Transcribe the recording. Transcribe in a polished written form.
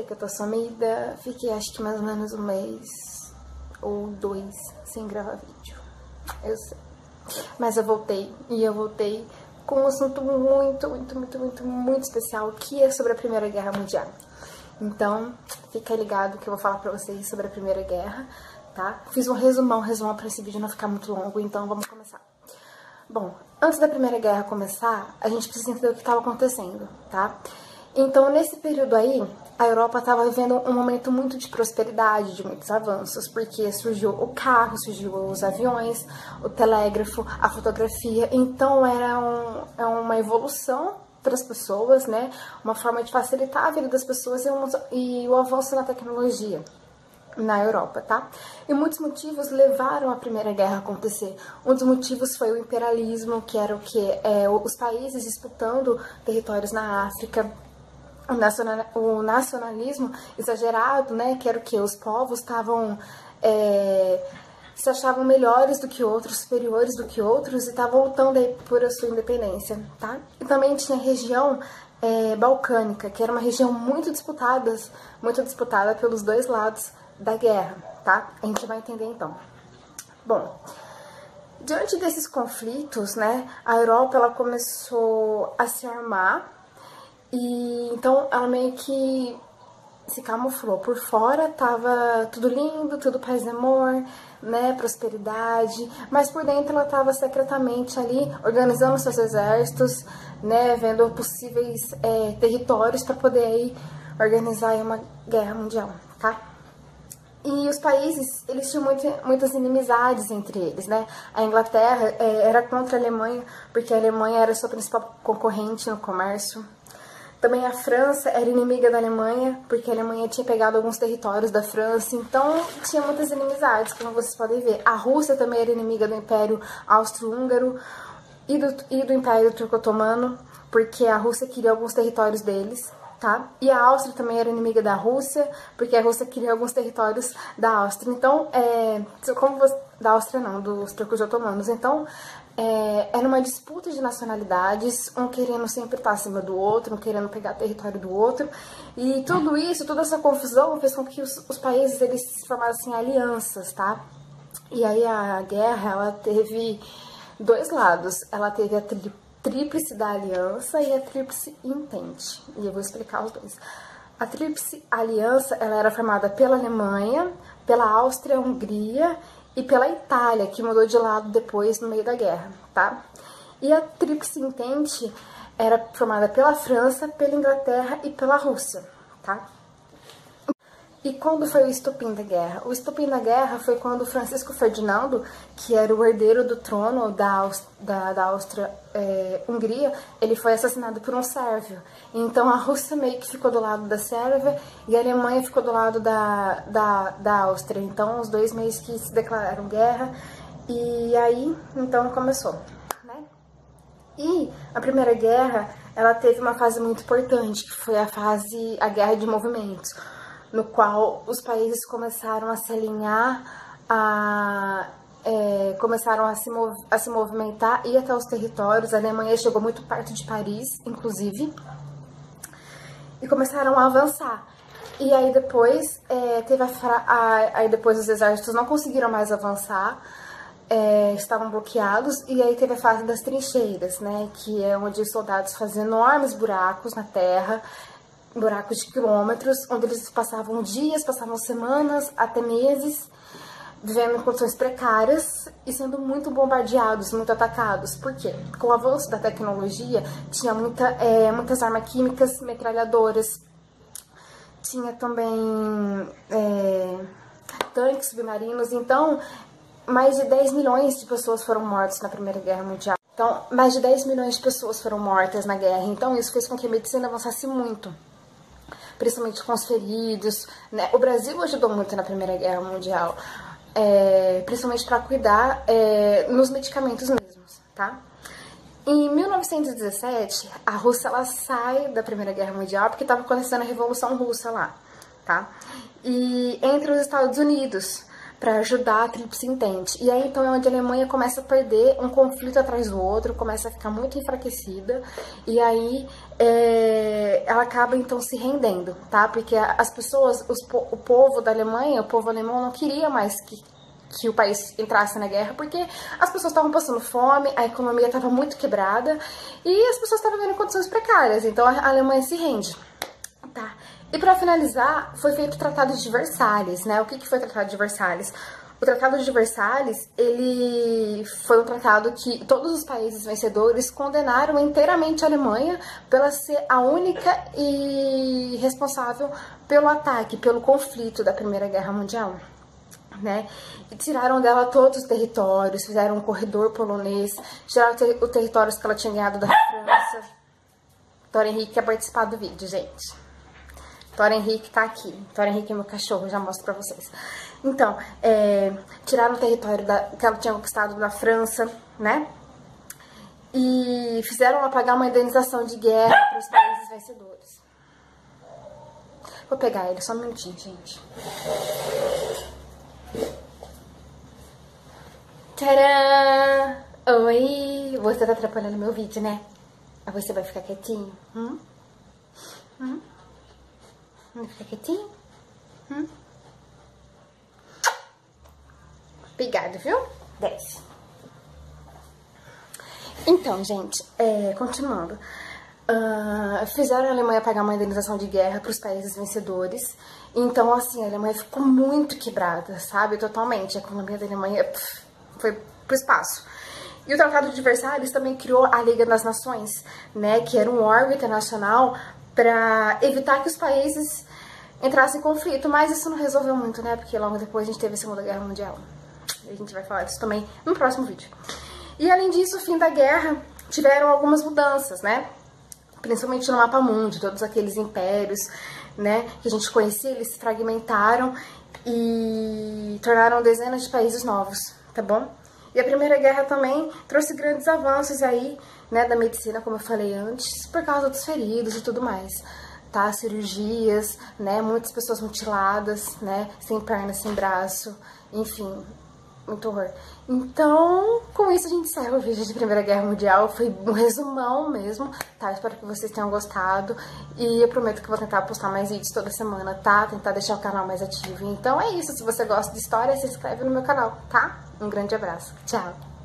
que eu tô sumida. Fiquei acho que mais ou menos um mês ou 2 sem gravar vídeo. Eu sei. Mas eu voltei, e eu voltei com um assunto muito especial, que é sobre a Primeira Guerra Mundial. Então, fica ligado que eu vou falar pra vocês sobre a Primeira Guerra, tá? Fiz um resumão pra esse vídeo não ficar muito longo, então vamos começar. Bom, antes da Primeira Guerra começar, a gente precisa entender o que estava acontecendo, tá? Então, nesse período aí, a Europa estava vivendo um momento muito de prosperidade, de muitos avanços, porque surgiu o carro, surgiu os aviões, o telégrafo, a fotografia. Então, era uma evolução para as pessoas, né? Uma forma de facilitar a vida das pessoas e o avanço na tecnologia na Europa, tá? E muitos motivos levaram a Primeira Guerra a acontecer. Um dos motivos foi o imperialismo, que era o quê? Os países disputando territórios na África. O nacionalismo exagerado, né, que era o que? Os povos estavam se achavam melhores do que outros, superiores do que outros, e estavam lutando aí por a sua independência, tá? E também tinha a região balcânica, que era uma região muito disputada pelos dois lados da guerra, tá? A gente vai entender então. Bom, diante desses conflitos, né, a Europa ela começou a se armar. E então ela meio que se camuflou. Por fora tava tudo lindo, tudo paz e amor, né, prosperidade, mas por dentro ela tava secretamente ali organizando seus exércitos, né, vendo possíveis territórios para poder aí organizar aí uma guerra mundial, tá? E os países, eles tinham muitas inimizades entre eles, né? A Inglaterra era contra a Alemanha, porque a Alemanha era sua principal concorrente no comércio. Também a França era inimiga da Alemanha, porque a Alemanha tinha pegado alguns territórios da França, então tinha muitas inimizades, como vocês podem ver. A Rússia também era inimiga do Império Austro-Húngaro e do Império Turco-Otomano, porque a Rússia queria alguns territórios deles, tá? E a Áustria também era inimiga da Rússia, porque a Rússia queria alguns territórios da Áustria. Então, da Áustria não, dos turcos otomanos. Então, era uma disputa de nacionalidades, um querendo sempre estar acima do outro, um querendo pegar território do outro. E tudo isso, toda essa confusão fez com que os países eles formassem alianças, tá? E aí a guerra, ela teve dois lados. Ela teve a Tríplice da Aliança e a Tríplice Entente. E eu vou explicar os dois. A Tríplice Aliança, ela era formada pela Alemanha, pela Áustria-Hungria e pela Itália, que mudou de lado depois no meio da guerra, tá? E a Tríplice Entente era formada pela França, pela Inglaterra e pela Rússia, tá? E quando foi o estopim da guerra? O estopim da guerra foi quando Francisco Ferdinando, que era o herdeiro do trono da Áustria-Hungria, ele foi assassinado por um sérvio. Então a Rússia meio que ficou do lado da Sérvia e a Alemanha ficou do lado da Áustria. Então os dois meio que se declararam guerra e aí então começou, né? E a Primeira Guerra, ela teve uma fase muito importante, que foi a Guerra de Movimentos, no qual os países começaram a se alinhar, começaram a se movimentar, ir até os territórios. A Alemanha chegou muito perto de Paris, inclusive, e começaram a avançar. E aí depois, depois os exércitos não conseguiram mais avançar, estavam bloqueados, e aí teve a fase das trincheiras, né, que é onde os soldados faziam enormes buracos na terra, buracos de quilômetros, onde eles passavam dias, passavam semanas, até meses, vivendo em condições precárias e sendo muito bombardeados, muito atacados. Por quê? Com o avanço da tecnologia, tinha muitas armas químicas, metralhadoras, tinha também tanques submarinos. Então, mais de 10 milhões de pessoas foram mortas na Primeira Guerra Mundial. Então, mais de 10 milhões de pessoas foram mortas na guerra. Então, isso fez com que a medicina avançasse muito, principalmente com os feridos, né? O Brasil ajudou muito na Primeira Guerra Mundial, principalmente para cuidar nos medicamentos mesmos, tá? Em 1917, a Rússia ela sai da Primeira Guerra Mundial porque estava acontecendo a Revolução Russa lá, tá? E entre os Estados Unidos, para ajudar a Tríplice Entente. E aí então é onde a Alemanha começa a perder um conflito atrás do outro, começa a ficar muito enfraquecida, e aí ela acaba então se rendendo, tá? Porque as pessoas, o povo da Alemanha, o povo alemão não queria mais que o país entrasse na guerra, porque as pessoas estavam passando fome, a economia estava muito quebrada e as pessoas estavam vivendo em condições precárias, então a Alemanha se rende. Tá. E para finalizar, foi feito o Tratado de Versalhes, né? O que foi o Tratado de Versalhes? O Tratado de Versalhes, ele foi um tratado que todos os países vencedores condenaram inteiramente a Alemanha pela ser a única e responsável pelo ataque, pelo conflito da Primeira Guerra Mundial, né? E tiraram dela todos os territórios, fizeram um corredor polonês, tiraram os territórios que ela tinha ganhado da França. Tora Henrique quer participar do vídeo, gente. Tora Henrique tá aqui. Tora Henrique é meu cachorro, já mostro pra vocês. Então, tiraram o território que ela tinha conquistado da França, né? E fizeram ela pagar uma indenização de guerra para os países vencedores. Vou pegar ele, só um minutinho, gente. Tcharam! Oi! Você tá atrapalhando meu vídeo, né? Você vai ficar quietinho? Vai ficar quietinho? Obrigada, viu? Desce. Então, gente, continuando. Fizeram a Alemanha pagar uma indenização de guerra para os países vencedores. Então, assim, a Alemanha ficou muito quebrada, sabe? Totalmente. A economia da Alemanha foi pro espaço. E o Tratado de Versalhes também criou a Liga das Nações, né? Que era um órgão internacional para evitar que os países entrassem em conflito. Mas isso não resolveu muito, né? Porque logo depois a gente teve a Segunda Guerra Mundial. A gente vai falar disso também no próximo vídeo. E além disso, o fim da guerra, tiveram algumas mudanças, né? Principalmente no mapa mundi, todos aqueles impérios, né, que a gente conhecia, eles se fragmentaram e tornaram dezenas de países novos, tá bom? E a Primeira Guerra também trouxe grandes avanços aí, né, da medicina, como eu falei antes, por causa dos feridos e tudo mais, tá? Cirurgias, né, muitas pessoas mutiladas, né, sem perna, sem braço, enfim, muito horror. Então, com isso a gente encerra o vídeo de Primeira Guerra Mundial. Foi um resumão mesmo, tá? Espero que vocês tenham gostado. E eu prometo que vou tentar postar mais vídeos toda semana, tá? Tentar deixar o canal mais ativo. Então é isso. Se você gosta de história, se inscreve no meu canal, tá? Um grande abraço. Tchau!